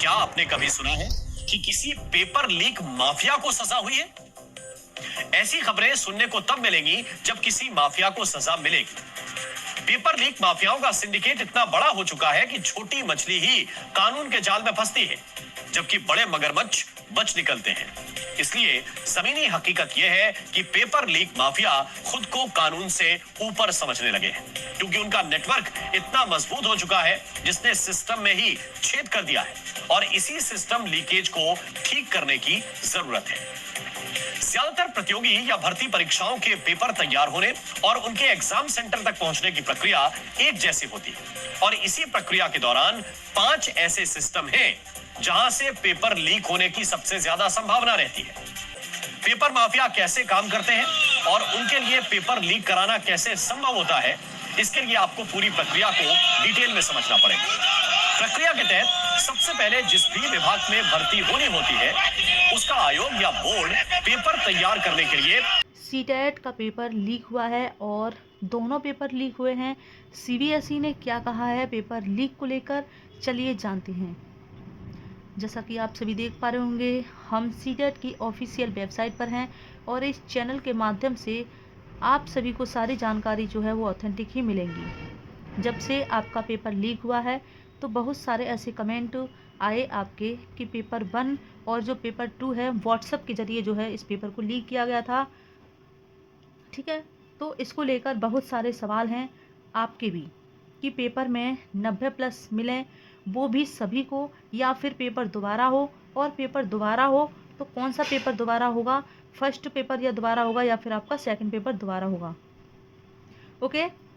क्या आपने कभी सुना है कि किसी पेपर लीक माफिया को सजा हुई है? ऐसी खबरें सुनने को तब मिलेंगी जब किसी माफिया को सजा मिलेगी। पेपर लीक माफियाओं का सिंडिकेट इतना बड़ा हो चुका है कि छोटी मछली ही कानून के जाल में फंसती है, जबकि बड़े मगरमच्छ बच निकलते हैं। इसलिए जमीनी हकीकत यह है कि पेपर लीक माफिया खुद को कानून से ऊपर समझने लगे हैं, क्योंकि उनका नेटवर्क इतना मजबूत हो चुका है जिसने सिस्टम में ही छेद कर दिया है और इसी सिस्टम लीकेज को ठीक करने की जरूरत है। ज्यादातर प्रतियोगी या भर्ती परीक्षाओं के पेपर तैयार होने और उनके एग्जाम सेंटर तक पहुंचने की प्रक्रिया एक जैसी होती है और इसी प्रक्रिया के दौरान 5 ऐसे सिस्टम हैं जहां से पेपर लीक होने की सबसे ज्यादा संभावना रहती है। पेपर माफिया कैसे काम करते हैं और उनके लिए पेपर लीक कराना कैसे संभव होता है, इसके लिए आपको पूरी प्रक्रिया को डिटेल में समझना पड़ेगा। प्रक्रिया के तहत सबसे पहले जिस भी विभाग में भर्ती होनी होती है, उसका आयोग या बोर्ड पेपर तैयार करने के लिए सीटेट का पेपर लीक हुआ है और दोनों पेपर लीक हुए हैं। सीबीएसई ने क्या कहा है पेपर लीक को लेकर, चलिए जानते हैं। जैसा कि आप सभी देख पा रहे होंगे, हम सीटेट की ऑफिशियल वेबसाइट पर हैं और इस चैनल के माध्यम से आप सभी को सारी जानकारी जो है वो ऑथेंटिक ही मिलेंगी। जब से आपका पेपर लीक हुआ है तो बहुत सारे ऐसे कमेंट आए आपके कि पेपर 1 और जो पेपर 2 है व्हाट्सएप के ज़रिए जो है इस पेपर को लीक किया गया था। ठीक है, तो इसको लेकर बहुत सारे सवाल हैं आपके भी कि पेपर में 90+ मिलें, वो भी सभी को, या फिर पेपर दोबारा हो, और पेपर दोबारा हो तो कौन सा पेपर दोबारा होगा, फर्स्ट पेपर या दोबारा होगा या फिर आपका सेकंड पेपर दोबारा होगा। ओके,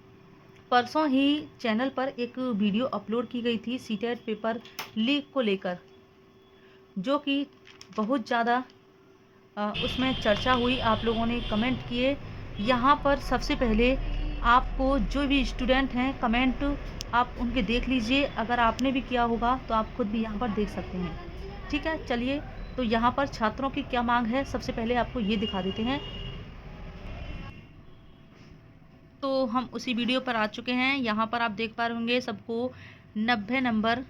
परसों ही चैनल पर एक वीडियो अपलोड की गई थी सीटेट पेपर लीक को लेकर, जो कि बहुत ज़्यादा उसमें चर्चा हुई, आप लोगों ने कमेंट किए। यहाँ पर सबसे पहले आपको जो भी स्टूडेंट हैं कमेंट आप उनके देख लीजिए, अगर आपने भी किया होगा तो आप खुद भी यहाँ पर देख सकते हैं। ठीक है, चलिए तो यहाँ पर छात्रों की क्या मांग है सबसे पहले आपको ये दिखा देते हैं। तो हम उसी वीडियो पर आ चुके हैं। यहाँ पर आप देख पा रहे होंगे सबको 90 नंबर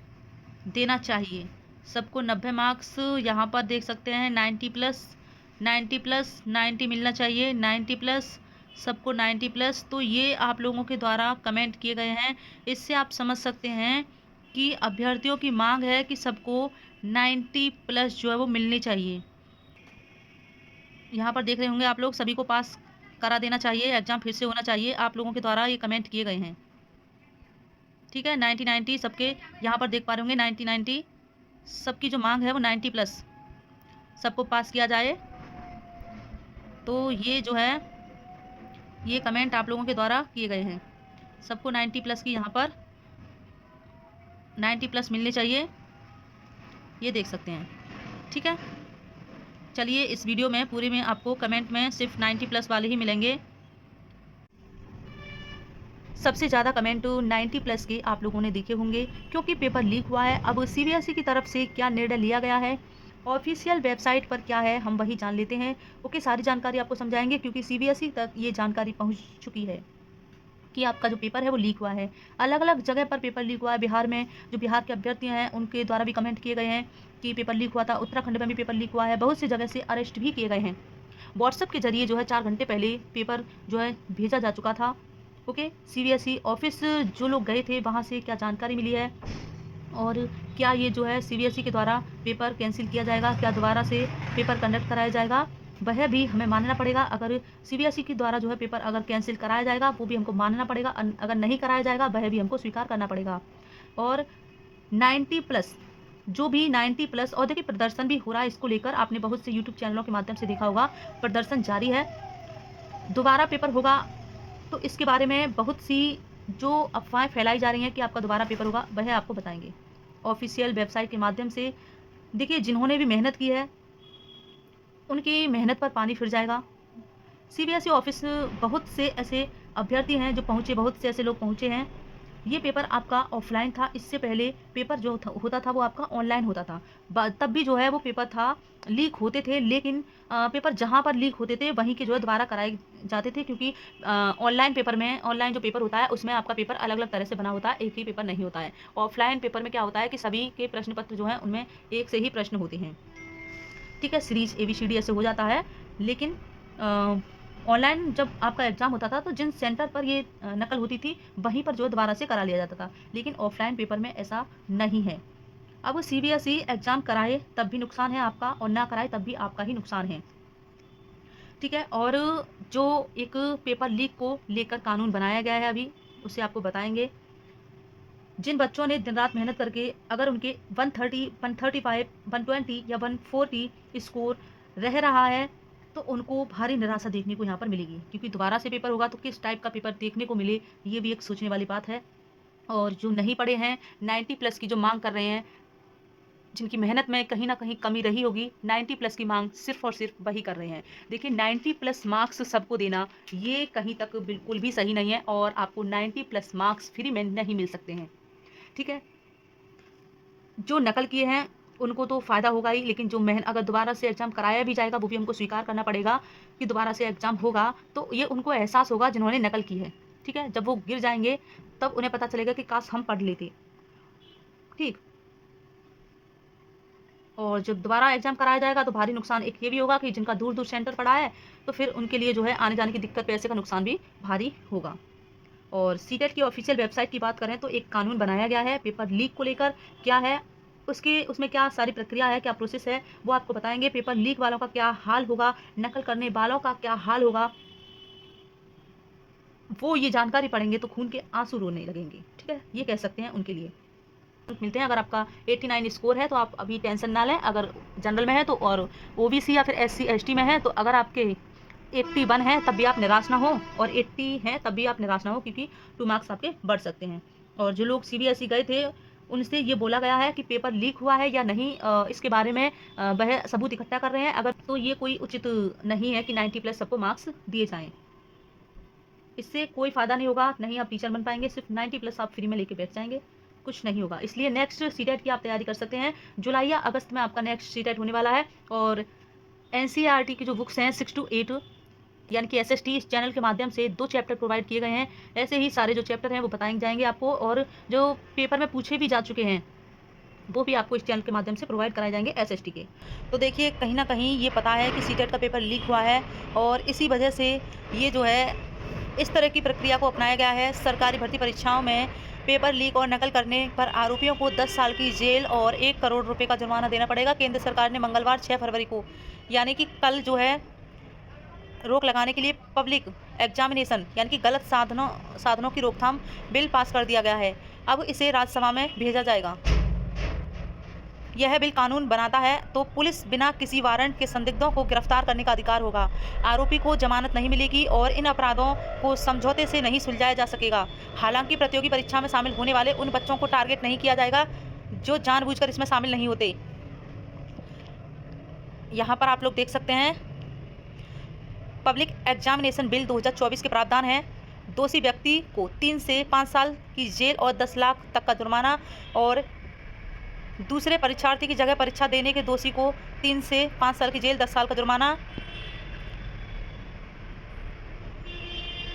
देना चाहिए, सबको 90 मार्क्स यहाँ पर देख सकते हैं। 90+ 90 मिलना चाहिए, 90+, सबको 90+। तो ये आप लोगों के द्वारा कमेंट किए गए हैं। इससे आप समझ सकते हैं कि अभ्यर्थियों की मांग है कि सबको 90+ जो है वो मिलनी चाहिए। यहाँ पर देख रहे होंगे आप लोग, सभी को पास करा देना चाहिए, एग्ज़ाम फिर से होना चाहिए, आप लोगों के द्वारा ये कमेंट किए गए हैं। ठीक है, 90 सबके यहाँ पर देख पा रहे होंगे। 90 सबकी जो मांग है वो 90+, सबको पास किया जाए। तो ये जो है ये कमेंट आप लोगों के द्वारा किए गए हैं, सबको 90+ की यहाँ पर 90+ मिलने चाहिए, ये देख सकते हैं। ठीक है, चलिए इस वीडियो में पूरे में आपको कमेंट में सिर्फ 90+ वाले ही मिलेंगे। सबसे ज़्यादा कमेंट 90+ के आप लोगों ने देखे होंगे, क्योंकि पेपर लीक हुआ है। अब सीबीएसई की तरफ से क्या निर्णय लिया गया है, ऑफिशियल वेबसाइट पर क्या है, हम वही जान लेते हैं। ओके, सारी जानकारी आपको समझाएंगे क्योंकि सीबीएसई तक ये जानकारी पहुंच चुकी है कि आपका जो पेपर है वो लीक हुआ है। अलग अलग जगह पर पेपर लीक हुआ है। बिहार में जो बिहार के अभ्यर्थी हैं उनके द्वारा भी कमेंट किए गए हैं कि पेपर लीक हुआ था। उत्तराखंड में भी पेपर लीक हुआ है। बहुत सी जगह से अरेस्ट भी किए गए हैं। व्हाट्सएप के जरिए जो है 4 घंटे पहले पेपर जो है भेजा जा चुका था। ओके, सीबीएसई ऑफिस जो लोग गए थे वहाँ से क्या जानकारी मिली है और क्या ये जो है सीबीएसई के द्वारा पेपर कैंसिल किया जाएगा, क्या दोबारा से पेपर कंडक्ट कराया जाएगा, वह भी हमें मानना पड़ेगा। अगर सीबीएसई के द्वारा जो है पेपर अगर कैंसिल कराया जाएगा वो भी हमको मानना पड़ेगा, अगर नहीं कराया जाएगा वह भी हमको स्वीकार करना पड़ेगा। और 90+ जो भी 90+, और देखिए प्रदर्शन भी हो रहा है इसको लेकर, आपने बहुत से यूट्यूब चैनलों के माध्यम से देखा होगा, प्रदर्शन जारी है। दोबारा पेपर होगा तो इसके बारे में बहुत सी जो अफवाहें फैलाई जा रही हैं कि आपका दोबारा पेपर होगा, वह आपको बताएंगे ऑफिशियल वेबसाइट के माध्यम से। देखिए, जिन्होंने भी मेहनत की है उनकी मेहनत पर पानी फिर जाएगा। सीबीएसई ऑफिस बहुत से ऐसे अभ्यर्थी हैं जो पहुँचे, बहुत से ऐसे लोग पहुँचे हैं ये पेपर आपका ऑफलाइन था, इससे पहले पेपर जो होता था वो आपका ऑनलाइन होता था। तब भी जो है वो पेपर था, लीक होते थे, लेकिन पेपर जहाँ पर लीक होते थे वहीं के जो है दोबारा कराए जाते थे, क्योंकि ऑनलाइन पेपर में, ऑनलाइन जो पेपर होता है उसमें आपका पेपर अलग अलग तरह से बना होता है, एक ही पेपर नहीं होता है। ऑफलाइन पेपर में क्या होता है कि सभी के प्रश्न पत्र जो हैं उनमें एक से ही प्रश्न होते हैं। ठीक है, सीरीज ABCD ऐसे हो जाता है। लेकिन ऑनलाइन जब आपका एग्ज़ाम होता था तो जिन सेंटर पर ये नकल होती थी वहीं पर जो है दोबारा से करा लिया जाता था, लेकिन ऑफलाइन पेपर में ऐसा नहीं है। अब CBSE एग्ज़ाम कराए तब भी नुकसान है आपका, और ना कराए तब भी आपका ही नुकसान है। ठीक है, और जो एक पेपर लीक को लेकर कानून बनाया गया है अभी, उसे आपको बताएंगे। जिन बच्चों ने दिन रात मेहनत करके अगर उनके 130, 135, 120 या 140 स्कोर रह रहा है तो उनको भारी निराशा देखने को यहाँ पर मिलेगी, क्योंकि दोबारा से पेपर होगा तो किस टाइप का पेपर देखने को मिले, ये भी एक सोचने वाली बात है। और जो नहीं पढ़े हैं, 90 प्लस की जो मांग कर रहे हैं, जिनकी मेहनत में कहीं ना कहीं कमी रही होगी, 90 प्लस की मांग सिर्फ और सिर्फ वही कर रहे हैं। देखिए, 90 प्लस मार्क्स सबको देना ये कहीं तक बिल्कुल भी सही नहीं है, और आपको 90 प्लस मार्क्स फ्री में नहीं मिल सकते हैं। ठीक है, जो नकल किए हैं उनको तो फ़ायदा होगा ही, लेकिन जो अगर दोबारा से एग्ज़ाम कराया भी जाएगा वो भी हमको स्वीकार करना पड़ेगा कि दोबारा से एग्ज़ाम होगा, तो ये उनको एहसास होगा जिन्होंने नकल की है। ठीक है, जब वो गिर जाएंगे तब उन्हें पता चलेगा कि काश हम पढ़ लेते। ठीक, और जब दोबारा एग्ज़ाम कराया जाएगा तो भारी नुकसान एक ये भी होगा कि जिनका दूर दूर सेंटर पड़ा है तो फिर उनके लिए जो है आने जाने की दिक्कत, पैसे का नुकसान भी भारी होगा। और सीटेट की ऑफिशियल वेबसाइट की बात करें तो एक कानून बनाया गया है पेपर लीक को लेकर। क्या है उसमें क्या सारी प्रक्रिया है, क्या प्रोसेस है, वो आपको बताएंगे। पेपर लीक वालों का क्या हाल होगा, नकल करने वालों का क्या हाल होगा, वो ये जानकारी पढ़ेंगे तो खून के आंसू रोने लगेंगे। ठीक है, ये कह सकते हैं उनके लिए। मिलते हैं, अगर आपका 89 स्कोर है तो आप अभी टेंशन ना लें, अगर जनरल में है तो, और OBC या फिर SC ST में है तो अगर आपके 81 है तब भी आप निराश ना हो, और 80 हैं तब भी आप निराश ना हो, क्योंकि 2 मार्क्स आपके बढ़ सकते हैं। और जो लोग CBSE गए थे उनसे ये बोला गया है कि पेपर लीक हुआ है या नहीं, इसके बारे में वह सबूत इकट्ठा कर रहे हैं। अगर तो ये कोई उचित नहीं है कि 90 प्लस सबको मार्क्स दिए जाएँ, इससे कोई फ़ायदा नहीं होगा, नहीं आप टीचर बन पाएंगे, सिर्फ 90 प्लस आप फ्री में लेके बैठ जाएंगे, कुछ नहीं होगा। इसलिए नेक्स्ट सीटेट की आप तैयारी कर सकते हैं, जुलाई या अगस्त में आपका नेक्स्ट सीटेट होने वाला है। और NCERT की जो बुक्स हैं 6 to 8 यानी कि SST, इस चैनल के माध्यम से 2 चैप्टर प्रोवाइड किए गए हैं। ऐसे ही सारे जो चैप्टर हैं वो बताए जाएंगे आपको, और जो पेपर में पूछे भी जा चुके हैं वो भी आपको इस चैनल के माध्यम से प्रोवाइड कराए जाएंगे SST के। तो देखिए, कहीं ना कहीं ये पता है कि सीटेट का पेपर लीक हुआ है, और इसी वजह से ये जो है इस तरह की प्रक्रिया को अपनाया गया है। सरकारी भर्ती परीक्षाओं में पेपर लीक और नकल करने पर आरोपियों को 10 साल की जेल और 1 करोड़ रुपए का जुर्माना देना पड़ेगा। केंद्र सरकार ने मंगलवार 6 फरवरी को, यानी कि कल जो है, रोक लगाने के लिए पब्लिक एग्जामिनेशन यानी कि गलत साधनों की रोकथाम बिल पास कर दिया गया है। अब इसे राज्यसभा में भेजा जाएगा। यह बिल कानून बनाता है तो पुलिस बिना किसी वारंट के संदिग्धों को गिरफ्तार करने का अधिकार होगा। आरोपी को जमानत नहीं मिलेगी और इन अपराधों को समझौते से नहीं सुलझाया जा सकेगा। हालांकि प्रतियोगी परीक्षा में शामिल होने वाले उन बच्चों को टारगेट नहीं किया जाएगा जो जानबूझकर इसमें शामिल नहीं होते। यहाँ पर आप लोग देख सकते हैं, पब्लिक एग्जामिनेशन बिल 2024 के प्रावधान है। दोषी व्यक्ति को 3 से 5 साल की जेल और 10 लाख तक का जुर्माना, और दूसरे परीक्षार्थी की जगह परीक्षा देने के दोषी को 3 से 5 साल की जेल, 10 साल का जुर्माना,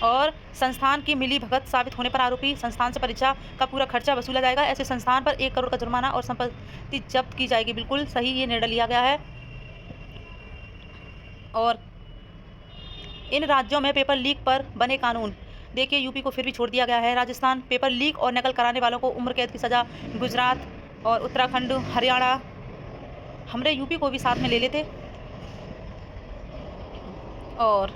और संस्थान की मिली भगत साबित होने पर आरोपी संस्थान से परीक्षा का पूरा खर्चा वसूला जाएगा। ऐसे संस्थान पर 1 करोड़ का जुर्माना और संपत्ति जब्त की जाएगी। बिल्कुल सही ये निर्णय लिया गया है। और इन राज्यों में पेपर लीक पर बने कानून, देखिए यूपी को फिर भी छोड़ दिया गया है। राजस्थान पेपर लीक और नकल कराने वालों को उम्र कैद की सज़ा। गुजरात और उत्तराखंड, हरियाणा, हमने यूपी को भी साथ में ले लेते। और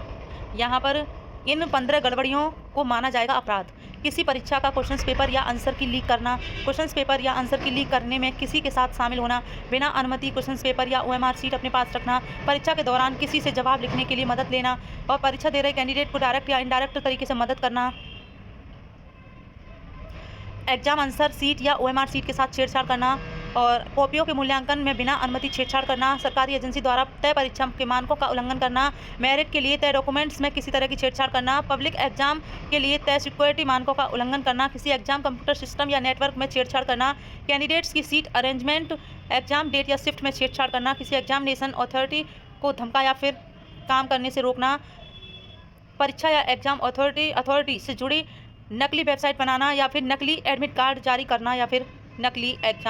यहाँ पर इन 15 गड़बड़ियों को माना जाएगा अपराध। किसी परीक्षा का क्वेश्चन पेपर या आंसर की लीक करना, क्वेश्चन पेपर या आंसर की लीक करने में किसी के साथ शामिल होना, बिना अनुमति क्वेश्चन पेपर या OMR शीट अपने पास रखना, परीक्षा के दौरान किसी से जवाब लिखने के लिए मदद लेना, और परीक्षा दे रहे कैंडिडेट को डायरेक्ट या इनडायरेक्ट तरीके से मदद करना, एग्जाम आंसर शीट या OMR शीट के साथ छेड़छाड़ करना, और कॉपियों के मूल्यांकन में बिना अनुमति छेड़छाड़ करना, सरकारी एजेंसी द्वारा तय परीक्षा के मानकों का उल्लंघन करना, मेरिट के लिए तय डॉक्यूमेंट्स में किसी तरह की छेड़छाड़ करना, पब्लिक एग्जाम के लिए तय सिक्योरिटी मानकों का उल्लंघन करना, किसी एग्जाम कंप्यूटर सिस्टम या नेटवर्क में छेड़छाड़ करना, कैंडिडेट्स की सीट अरेंजमेंट, एग्जाम डेट या शिफ्ट में छेड़छाड़ करना, किसी एग्जामिनेशन अथॉरिटी को धमका या फिर काम करने से रोकना, परीक्षा या एग्जाम अथॉरिटी से जुड़ी नकली वेबसाइट बनाना या फिर नकली एडमिट कार्ड जारी करना या फिर नकली एग्जाम